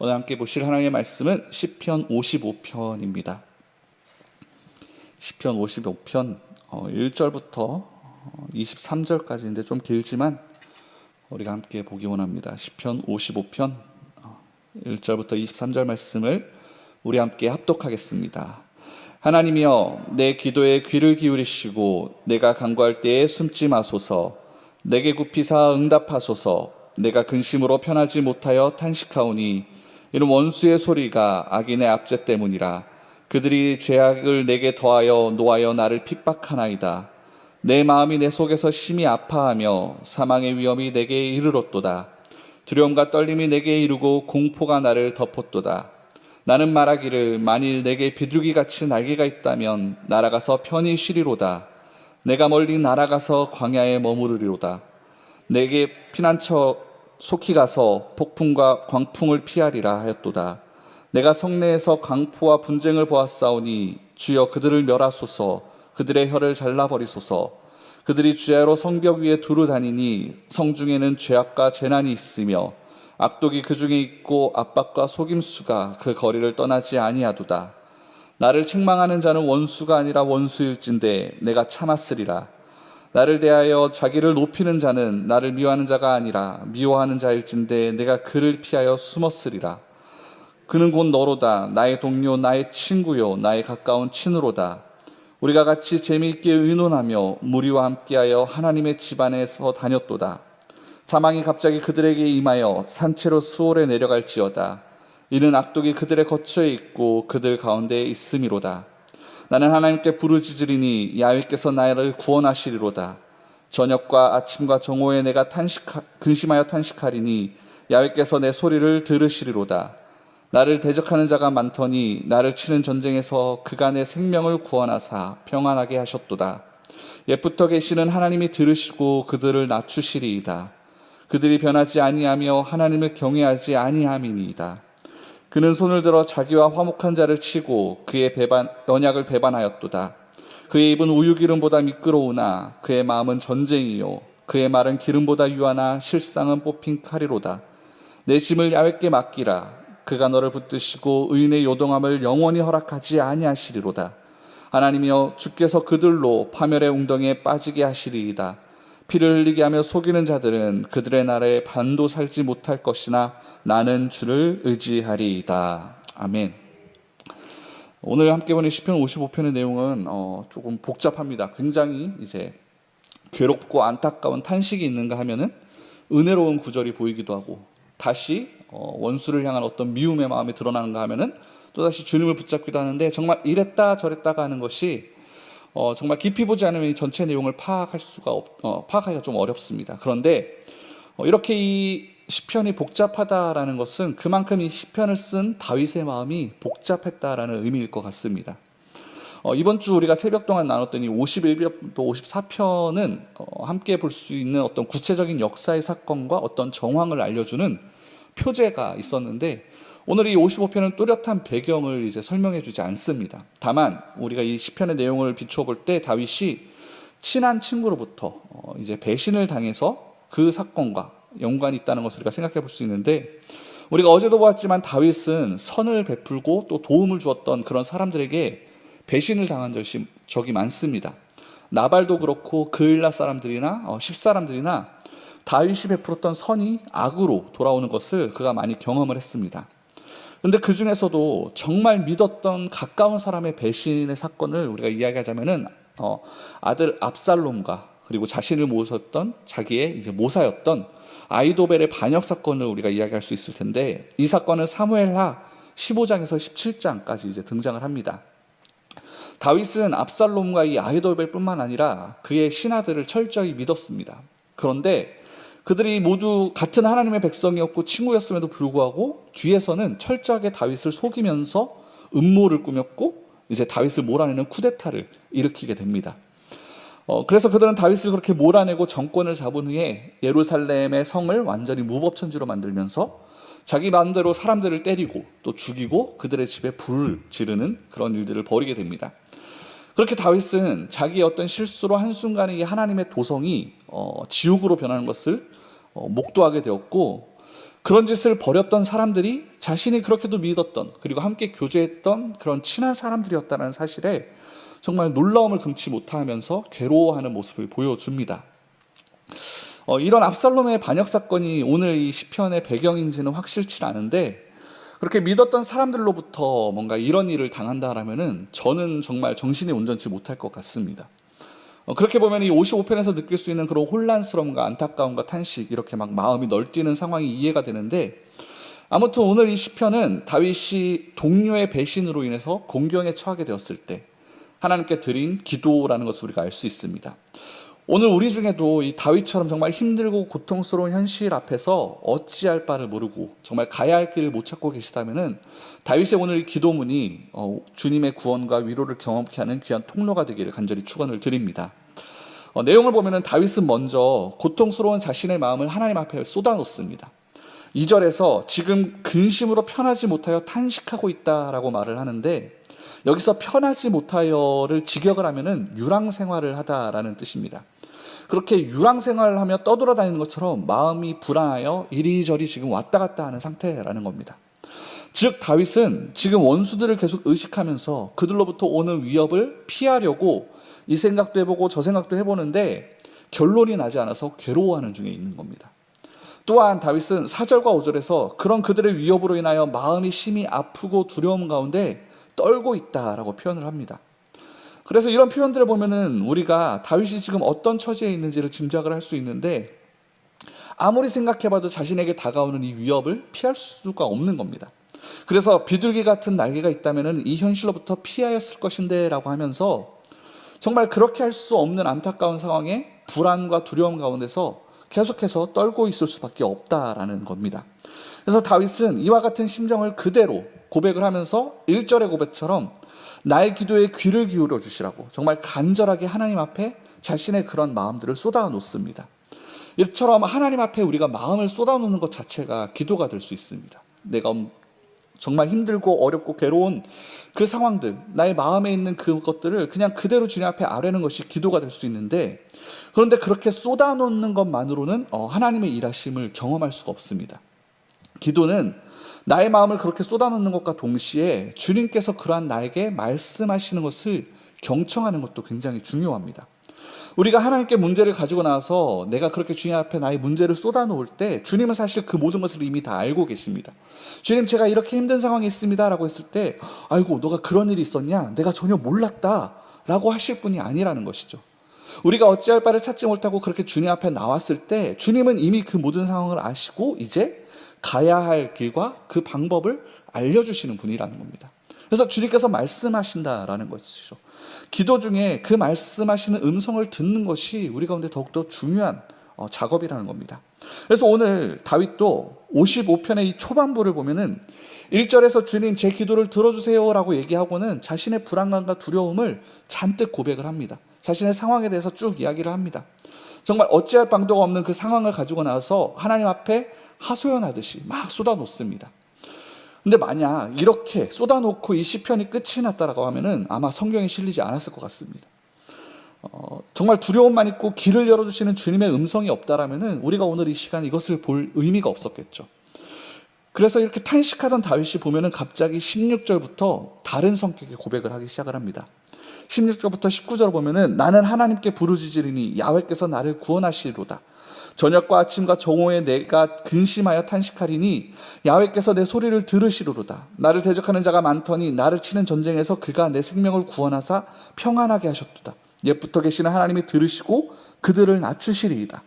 오늘 함께 보실 하나님의 말씀은 시편 55편입니다. 시편 55편 1절부터 23절까지인데 좀 길지만 우리가 함께 보기 원합니다. 시편 55편 1절부터 23절 말씀을 우리 함께 합독하겠습니다. 하나님이여, 내 기도에 귀를 기울이시고 내가 간구할 때에 숨지 마소서. 내게 굽히사 응답하소서. 내가 근심으로 편하지 못하여 탄식하오니 이는 원수의 소리가 악인의 압제 때문이라. 그들이 죄악을 내게 더하여 노하여 나를 핍박하나이다. 내 마음이 내 속에서 심히 아파하며 사망의 위험이 내게 이르렀도다. 두려움과 떨림이 내게 이르고 공포가 나를 덮었도다. 나는 말하기를 만일 내게 비둘기같이 날개가 있다면 날아가서 편히 쉬리로다. 내가 멀리 날아가서 광야에 머무르리로다. 내게 피난처 속히 가서 폭풍과 광풍을 피하리라 하였도다. 내가 성내에서 강포와 분쟁을 보았사오니 주여 그들을 멸하소서. 그들의 혀를 잘라버리소서. 그들이 주야로 성벽 위에 두루 다니니 성중에는 죄악과 재난이 있으며 악독이 그 중에 있고 압박과 속임수가 그 거리를 떠나지 아니하도다. 나를 책망하는 자는 원수가 아니라 원수일진데 내가 참았으리라. 나를 대하여 자기를 높이는 자는 나를 미워하는 자가 아니라 미워하는 자일진데 내가 그를 피하여 숨었으리라. 그는 곧 너로다. 나의 동료, 나의 친구요, 나의 가까운 친으로다. 우리가 같이 재미있게 의논하며 무리와 함께하여 하나님의 집안에서 다녔도다. 사망이 갑자기 그들에게 임하여 산채로 수월에 내려갈지어다. 이는 악독이 그들의 거처에 있고 그들 가운데에 있음이로다. 나는 하나님께 부르짖으리니 야훼께서 나를 구원하시리로다. 저녁과 아침과 정오에 내가 근심하여 탄식하리니 야훼께서 내 소리를 들으시리로다. 나를 대적하는 자가 많더니 나를 치는 전쟁에서 그가 내 생명을 구원하사 평안하게 하셨도다. 옛부터 계시는 하나님이 들으시고 그들을 낮추시리이다. 그들이 변하지 아니하며 하나님을 경외하지 아니함이니이다. 그는 손을 들어 자기와 화목한 자를 치고 그의 언약을 배반하였도다. 그의 입은 우유기름보다 미끄러우나 그의 마음은 전쟁이요 그의 말은 기름보다 유하나 실상은 뽑힌 칼이로다. 내 짐을 야훼께 맡기라. 그가 너를 붙드시고 의인의 요동함을 영원히 허락하지 아니하시리로다. 하나님이여, 주께서 그들로 파멸의 웅덩이에 빠지게 하시리이다. 피를 흘리게 하며 속이는 자들은 그들의 나라에 반도 살지 못할 것이나 나는 주를 의지하리이다. 아멘. 오늘 함께 보는 시편 55편의 내용은 조금 복잡합니다. 굉장히 이제 괴롭고 안타까운 탄식이 있는가 하면은 은혜로운 구절이 보이기도 하고, 다시 원수를 향한 어떤 미움의 마음이 드러나는가 하면은 또다시 주님을 붙잡기도 하는데, 정말 이랬다 저랬다가 하는 것이 정말 깊이 보지 않으면 이 전체 내용을 파악하기가 좀 어렵습니다. 그런데 이렇게 이 시편이 복잡하다라는 것은 그만큼 이 시편을 쓴 다윗의 마음이 복잡했다라는 의미일 것 같습니다. 이번 주 우리가 새벽 동안 나눴던 이 51편 또 54편은 함께 볼 수 있는 어떤 구체적인 역사의 사건과 어떤 정황을 알려주는 표제가 있었는데, 오늘 이 55편은 뚜렷한 배경을 이제 설명해 주지 않습니다. 다만 우리가 이 시편의 내용을 비추어 볼 때 다윗이 친한 친구로부터 이제 배신을 당해서 그 사건과 연관이 있다는 것을 우리가 생각해 볼 수 있는데, 우리가 어제도 보았지만 다윗은 선을 베풀고 또 도움을 주었던 그런 사람들에게 배신을 당한 적이 많습니다. 나발도 그렇고 그을라 사람들이나 십사람들이나 다윗이 베풀었던 선이 악으로 돌아오는 것을 그가 많이 경험을 했습니다. 그런데 그 중에서도 정말 믿었던 가까운 사람의 배신의 사건을 우리가 이야기하자면은 아들 압살롬과 그리고 자신을 모셨던 자기의 이제 모사였던 아히도벨의 반역 사건을 우리가 이야기할 수 있을 텐데, 이 사건은 사무엘하 15장에서 17장까지 이제 등장을 합니다. 다윗은 압살롬과 이 아히도벨뿐만 아니라 그의 신하들을 철저히 믿었습니다. 그런데 그들이 모두 같은 하나님의 백성이었고 친구였음에도 불구하고 뒤에서는 철저하게 다윗을 속이면서 음모를 꾸몄고 이제 다윗을 몰아내는 쿠데타를 일으키게 됩니다. 그래서 그들은 다윗을 그렇게 몰아내고 정권을 잡은 후에 예루살렘의 성을 완전히 무법천지로 만들면서 자기 마음대로 사람들을 때리고 또 죽이고 그들의 집에 불을 지르는 그런 일들을 벌이게 됩니다. 그렇게 다윗은 자기의 어떤 실수로 한순간에 이 하나님의 도성이 지옥으로 변하는 것을 목도하게 되었고, 그런 짓을 벌였던 사람들이 자신이 그렇게도 믿었던, 그리고 함께 교제했던 그런 친한 사람들이었다는 사실에 정말 놀라움을 금치 못하면서 괴로워하는 모습을 보여줍니다. 이런 압살롬의 반역 사건이 오늘 이 시편의 배경인지는 확실치 않은데, 그렇게 믿었던 사람들로부터 뭔가 이런 일을 당한다라면은 저는 정말 정신이 온전치 못할 것 같습니다. 그렇게 보면 이 55편에서 느낄 수 있는 그런 혼란스러움과 안타까움과 탄식, 이렇게 막 마음이 널뛰는 상황이 이해가 되는데, 아무튼 오늘 이 시편은 다윗이 동료의 배신으로 인해서 공경에 처하게 되었을 때 하나님께 드린 기도라는 것을 우리가 알 수 있습니다. 오늘 우리 중에도 이 다윗처럼 정말 힘들고 고통스러운 현실 앞에서 어찌할 바를 모르고 정말 가야 할 길을 못 찾고 계시다면은 다윗의 오늘 이 기도문이 주님의 구원과 위로를 경험케 하는 귀한 통로가 되기를 간절히 축원을 드립니다. 내용을 보면은 다윗은 먼저 고통스러운 자신의 마음을 하나님 앞에 쏟아놓습니다. 2절에서 지금 근심으로 편하지 못하여 탄식하고 있다라고 말을 하는데, 여기서 편하지 못하여를 직역을 하면은 유랑 생활을 하다라는 뜻입니다. 그렇게 유랑 생활을 하며 떠돌아다니는 것처럼 마음이 불안하여 이리저리 지금 왔다 갔다 하는 상태라는 겁니다. 즉 다윗은 지금 원수들을 계속 의식하면서 그들로부터 오는 위협을 피하려고 이 생각도 해보고 저 생각도 해보는데 결론이 나지 않아서 괴로워하는 중에 있는 겁니다. 또한 다윗은 4절과 5절에서 그런 그들의 위협으로 인하여 마음이 심히 아프고 두려움 가운데 떨고 있다라고 표현을 합니다. 그래서 이런 표현들을 보면은 우리가 다윗이 지금 어떤 처지에 있는지를 짐작을 할 수 있는데, 아무리 생각해봐도 자신에게 다가오는 이 위협을 피할 수가 없는 겁니다. 그래서 비둘기 같은 날개가 있다면은 이 현실로부터 피하였을 것인데 라고 하면서 정말 그렇게 할 수 없는 안타까운 상황에 불안과 두려움 가운데서 계속해서 떨고 있을 수밖에 없다라는 겁니다. 그래서 다윗은 이와 같은 심정을 그대로 고백을 하면서 1절의 고백처럼 나의 기도에 귀를 기울여 주시라고 정말 간절하게 하나님 앞에 자신의 그런 마음들을 쏟아 놓습니다. 이처럼 하나님 앞에 우리가 마음을 쏟아 놓는 것 자체가 기도가 될 수 있습니다. 내가 정말 힘들고 어렵고 괴로운 그 상황들, 나의 마음에 있는 그것들을 그냥 그대로 주님 앞에 아뢰는 것이 기도가 될 수 있는데, 그런데 그렇게 쏟아놓는 것만으로는 하나님의 일하심을 경험할 수가 없습니다. 기도는 나의 마음을 그렇게 쏟아놓는 것과 동시에 주님께서 그러한 나에게 말씀하시는 것을 경청하는 것도 굉장히 중요합니다. 우리가 하나님께 문제를 가지고 나서 내가 그렇게 주님 앞에 나의 문제를 쏟아놓을 때 주님은 사실 그 모든 것을 이미 다 알고 계십니다. 주님, 제가 이렇게 힘든 상황에 있습니다 라고 했을 때, 아이고 너가 그런 일이 있었냐, 내가 전혀 몰랐다 라고 하실 분이 아니라는 것이죠. 우리가 어찌할 바를 찾지 못하고 그렇게 주님 앞에 나왔을 때 주님은 이미 그 모든 상황을 아시고 이제 가야 할 길과 그 방법을 알려주시는 분이라는 겁니다. 그래서 주님께서 말씀하신다라는 것이죠. 기도 중에 그 말씀하시는 음성을 듣는 것이 우리 가운데 더욱더 중요한 작업이라는 겁니다. 그래서 오늘 다윗도 55편의 이 초반부를 보면은 1절에서 주님 제 기도를 들어주세요 라고 얘기하고는 자신의 불안감과 두려움을 잔뜩 고백을 합니다. 자신의 상황에 대해서 쭉 이야기를 합니다. 정말 어찌할 방도가 없는 그 상황을 가지고 나서 하나님 앞에 하소연하듯이 막 쏟아놓습니다. 근데 만약 이렇게 쏟아놓고 이 시편이 끝이 났다라고 하면은 아마 성경에 실리지 않았을 것 같습니다. 정말 두려움만 있고 길을 열어주시는 주님의 음성이 없다라면은 우리가 오늘 이 시간 이것을 볼 의미가 없었겠죠. 그래서 이렇게 탄식하던 다윗이 보면은 갑자기 16절부터 다른 성격의 고백을 하기 시작을 합니다. 16절부터 19절 보면은 나는 하나님께 부르짖으리니 야훼께서 나를 구원하시리로다. 저녁과 아침과 정오에 내가 근심하여 탄식하리니 야훼께서 내 소리를 들으시리로다. 나를 대적하는 자가 많더니 나를 치는 전쟁에서 그가 내 생명을 구원하사 평안하게 하셨도다. 옛부터 계시는 하나님이 들으시고 그들을 낮추시리이다.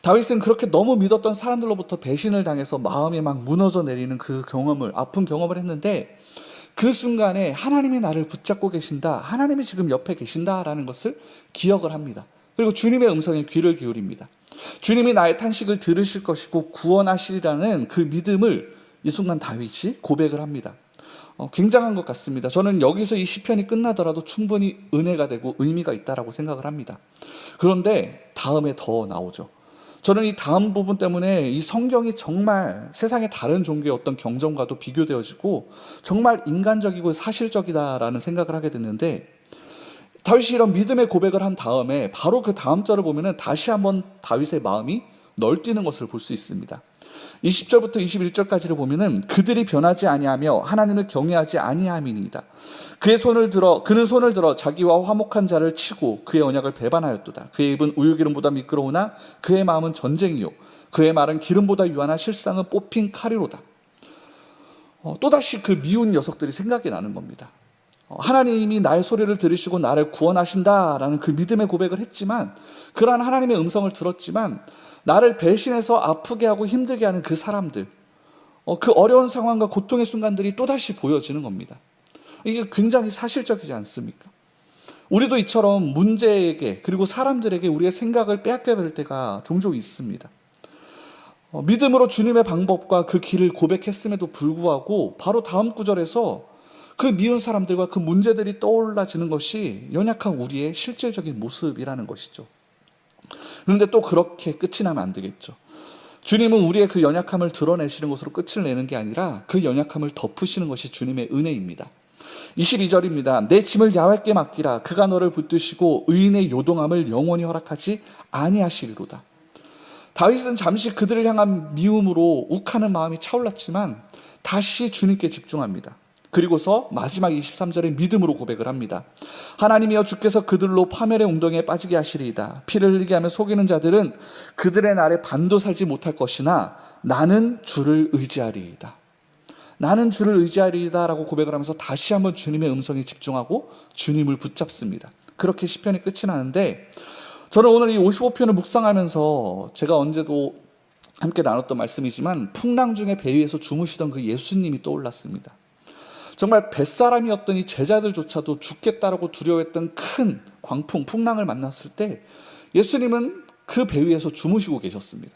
다윗은 그렇게 너무 믿었던 사람들로부터 배신을 당해서 마음이 막 무너져 내리는 그 경험을, 아픈 경험을 했는데, 그 순간에 하나님이 나를 붙잡고 계신다, 하나님이 지금 옆에 계신다라는 것을 기억을 합니다. 그리고 주님의 음성에 귀를 기울입니다. 주님이 나의 탄식을 들으실 것이고 구원하시리라는 그 믿음을 이 순간 다윗이 고백을 합니다. 굉장한 것 같습니다. 저는 여기서 이 시편이 끝나더라도 충분히 은혜가 되고 의미가 있다라고 생각을 합니다. 그런데 다음에 더 나오죠. 저는 이 다음 부분 때문에 이 성경이 정말 세상의 다른 종교의 어떤 경전과도 비교되어지고 정말 인간적이고 사실적이다라는 생각을 하게 됐는데, 다윗이 이런 믿음의 고백을 한 다음에 바로 그 다음 절을 보면은 다시 한번 다윗의 마음이 널뛰는 것을 볼 수 있습니다. 20절부터 21절까지를 보면은 그들이 변하지 아니하며 하나님을 경외하지 아니함이니이다. 그는 손을 들어 자기와 화목한 자를 치고 그의 언약을 배반하였도다. 그의 입은 우유기름보다 미끄러우나 그의 마음은 전쟁이요 그의 말은 기름보다 유하나 실상은 뽑힌 칼이로다. 또다시 그 미운 녀석들이 생각이 나는 겁니다. 하나님이 나의 소리를 들으시고 나를 구원하신다라는 그 믿음의 고백을 했지만, 그러한 하나님의 음성을 들었지만 나를 배신해서 아프게 하고 힘들게 하는 그 사람들, 그 어려운 상황과 고통의 순간들이 또다시 보여지는 겁니다. 이게 굉장히 사실적이지 않습니까? 우리도 이처럼 문제에게 그리고 사람들에게 우리의 생각을 빼앗겨야 될 때가 종종 있습니다. 믿음으로 주님의 방법과 그 길을 고백했음에도 불구하고 바로 다음 구절에서 그 미운 사람들과 그 문제들이 떠올라지는 것이 연약한 우리의 실질적인 모습이라는 것이죠. 그런데 또 그렇게 끝이 나면 안 되겠죠. 주님은 우리의 그 연약함을 드러내시는 것으로 끝을 내는 게 아니라 그 연약함을 덮으시는 것이 주님의 은혜입니다. 22절입니다. 내 짐을 야훼께 맡기라. 그가 너를 붙드시고 의인의 요동함을 영원히 허락하지 아니하시리로다. 다윗은 잠시 그들을 향한 미움으로 욱하는 마음이 차올랐지만 다시 주님께 집중합니다. 그리고서 마지막 23절에 믿음으로 고백을 합니다. 하나님이여 주께서 그들로 파멸의 웅덩이에 빠지게 하시리이다. 피를 흘리게 하며 속이는 자들은 그들의 날에 반도 살지 못할 것이나 나는 주를 의지하리이다. 나는 주를 의지하리이다 라고 고백을 하면서 다시 한번 주님의 음성에 집중하고 주님을 붙잡습니다. 그렇게 시편이 끝이 나는데, 저는 오늘 이 55편을 묵상하면서 제가 언제도 함께 나눴던 말씀이지만 풍랑 중에 배 위에서 주무시던 그 예수님이 떠올랐습니다. 정말 뱃사람이었던 이 제자들조차도 죽겠다라고 두려워했던 큰 광풍, 풍랑을 만났을 때 예수님은 그 배 위에서 주무시고 계셨습니다.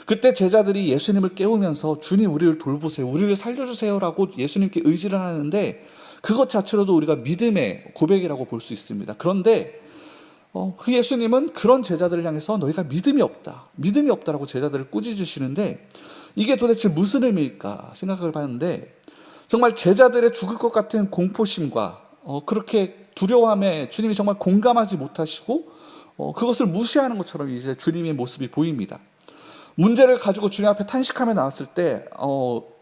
그때 제자들이 예수님을 깨우면서 주님 우리를 돌보세요, 우리를 살려주세요 라고 예수님께 의지를 하는데, 그것 자체로도 우리가 믿음의 고백이라고 볼 수 있습니다. 그런데 그 예수님은 그런 제자들을 향해서 너희가 믿음이 없다라고 제자들을 꾸짖으시는데, 이게 도대체 무슨 의미일까 생각을 봤는데, 정말 제자들의 죽을 것 같은 공포심과 그렇게 두려움에 주님이 정말 공감하지 못하시고 그것을 무시하는 것처럼 이제 주님의 모습이 보입니다. 문제를 가지고 주님 앞에 탄식하며 나왔을 때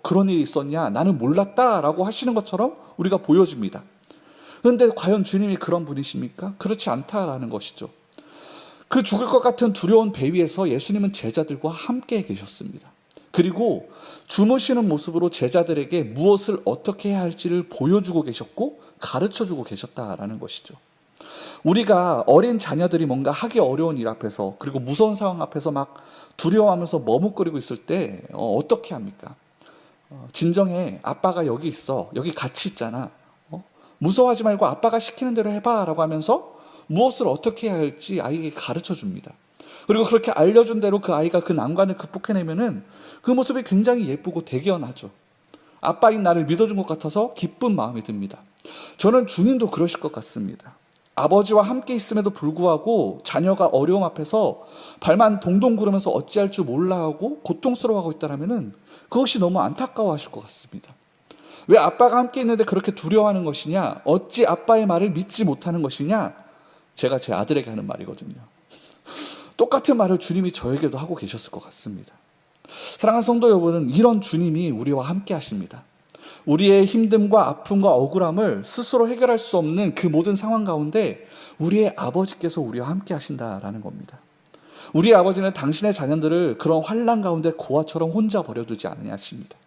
그런 일이 있었냐, 나는 몰랐다라고 하시는 것처럼 우리가 보여집니다. 그런데 과연 주님이 그런 분이십니까? 그렇지 않다라는 것이죠. 그 죽을 것 같은 두려운 배 위에서 예수님은 제자들과 함께 계셨습니다. 그리고 주무시는 모습으로 제자들에게 무엇을 어떻게 해야 할지를 보여주고 계셨고 가르쳐주고 계셨다라는 것이죠. 우리가 어린 자녀들이 뭔가 하기 어려운 일 앞에서, 그리고 무서운 상황 앞에서 막 두려워하면서 머뭇거리고 있을 때 어떻게 합니까? 진정해, 아빠가 여기 있어, 여기 같이 있잖아, 무서워하지 말고 아빠가 시키는 대로 해봐 라고 하면서 무엇을 어떻게 해야 할지 아이에게 가르쳐 줍니다. 그리고 그렇게 알려준 대로 그 아이가 그 난관을 극복해내면은 그 모습이 굉장히 예쁘고 대견하죠. 아빠인 나를 믿어준 것 같아서 기쁜 마음이 듭니다. 저는 주님도 그러실 것 같습니다. 아버지와 함께 있음에도 불구하고 자녀가 어려움 앞에서 발만 동동 구르면서 어찌할 줄 몰라 하고 고통스러워하고 있다라면은 그것이 너무 안타까워하실 것 같습니다. 왜 아빠가 함께 있는데 그렇게 두려워하는 것이냐? 어찌 아빠의 말을 믿지 못하는 것이냐? 제가 제 아들에게 하는 말이거든요. 똑같은 말을 주님이 저에게도 하고 계셨을 것 같습니다. 사랑하는 성도 여러분은 이런 주님이 우리와 함께 하십니다. 우리의 힘듦과 아픔과 억울함을 스스로 해결할 수 없는 그 모든 상황 가운데 우리의 아버지께서 우리와 함께 하신다라는 겁니다. 우리의 아버지는 당신의 자녀들을 그런 환난 가운데 고아처럼 혼자 버려두지 않으십니다.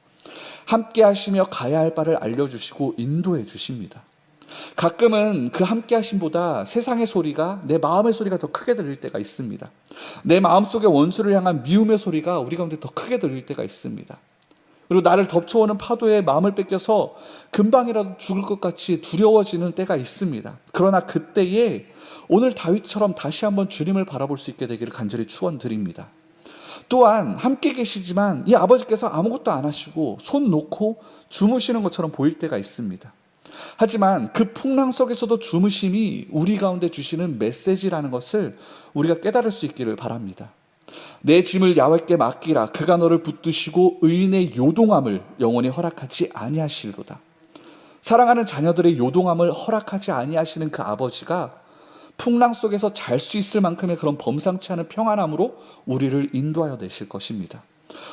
함께 하시며 가야 할 바를 알려주시고 인도해 주십니다. 가끔은 그 함께 하심보다 세상의 소리가, 내 마음의 소리가 더 크게 들릴 때가 있습니다. 내 마음속의 원수를 향한 미움의 소리가 우리 가운데 더 크게 들릴 때가 있습니다. 그리고 나를 덮쳐오는 파도에 마음을 뺏겨서 금방이라도 죽을 것 같이 두려워지는 때가 있습니다. 그러나 그때에 오늘 다윗처럼 다시 한번 주님을 바라볼 수 있게 되기를 간절히 축원드립니다. 또한 함께 계시지만 이 아버지께서 아무것도 안 하시고 손 놓고 주무시는 것처럼 보일 때가 있습니다. 하지만 그 풍랑 속에서도 주무심이 우리 가운데 주시는 메시지라는 것을 우리가 깨달을 수 있기를 바랍니다. 내 짐을 야훼께 맡기라. 그가 너를 붙드시고 의인의 요동함을 영원히 허락하지 아니하시리로다. 사랑하는 자녀들의 요동함을 허락하지 아니하시는 그 아버지가 풍랑 속에서 잘 수 있을 만큼의 그런 범상치 않은 평안함으로 우리를 인도하여 내실 것입니다.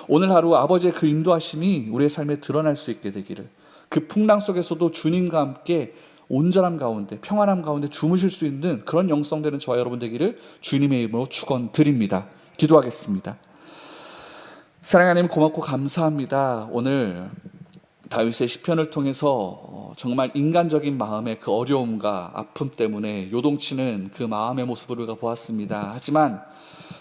오늘 하루 아버지의 그 인도하심이 우리의 삶에 드러날 수 있게 되기를, 그 풍랑 속에서도 주님과 함께 온전함 가운데 평안함 가운데 주무실 수 있는 그런 영성되는 저와 여러분 되기를 주님의 이름으로 축원드립니다. 기도하겠습니다. 사랑하는 하나님, 고맙고 감사합니다. 오늘 다윗의 시편을 통해서 정말 인간적인 마음의 그 어려움과 아픔 때문에 요동치는 그 마음의 모습을 우리가 보았습니다. 하지만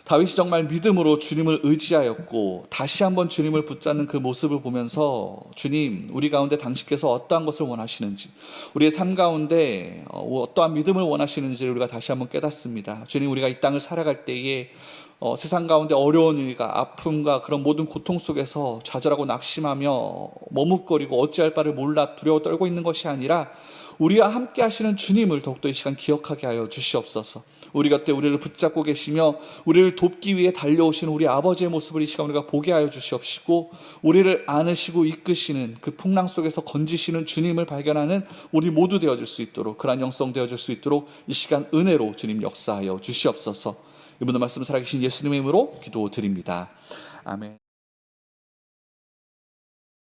다윗이 정말 믿음으로 주님을 의지하였고 다시 한번 주님을 붙잡는 그 모습을 보면서, 주님, 우리 가운데 당신께서 어떠한 것을 원하시는지, 우리의 삶 가운데 어떠한 믿음을 원하시는지를 우리가 다시 한번 깨닫습니다. 주님, 우리가 이 땅을 살아갈 때에 세상 가운데 어려운 일과 아픔과 그런 모든 고통 속에서 좌절하고 낙심하며 머뭇거리고 어찌할 바를 몰라 두려워 떨고 있는 것이 아니라 우리와 함께 하시는 주님을 더욱더 이 시간 기억하게 하여 주시옵소서. 우리 곁에 우리를 붙잡고 계시며 우리를 돕기 위해 달려오시는 우리 아버지의 모습을 이 시간 우리가 보게 하여 주시옵시고, 우리를 안으시고 이끄시는 그 풍랑 속에서 건지시는 주님을 발견하는 우리 모두 되어질 수 있도록, 그러한 영성 되어질 수 있도록 이 시간 은혜로 주님 역사하여 주시옵소서. 이분의 말씀 살아계신 예수님의 이름으로 기도드립니다. 아멘.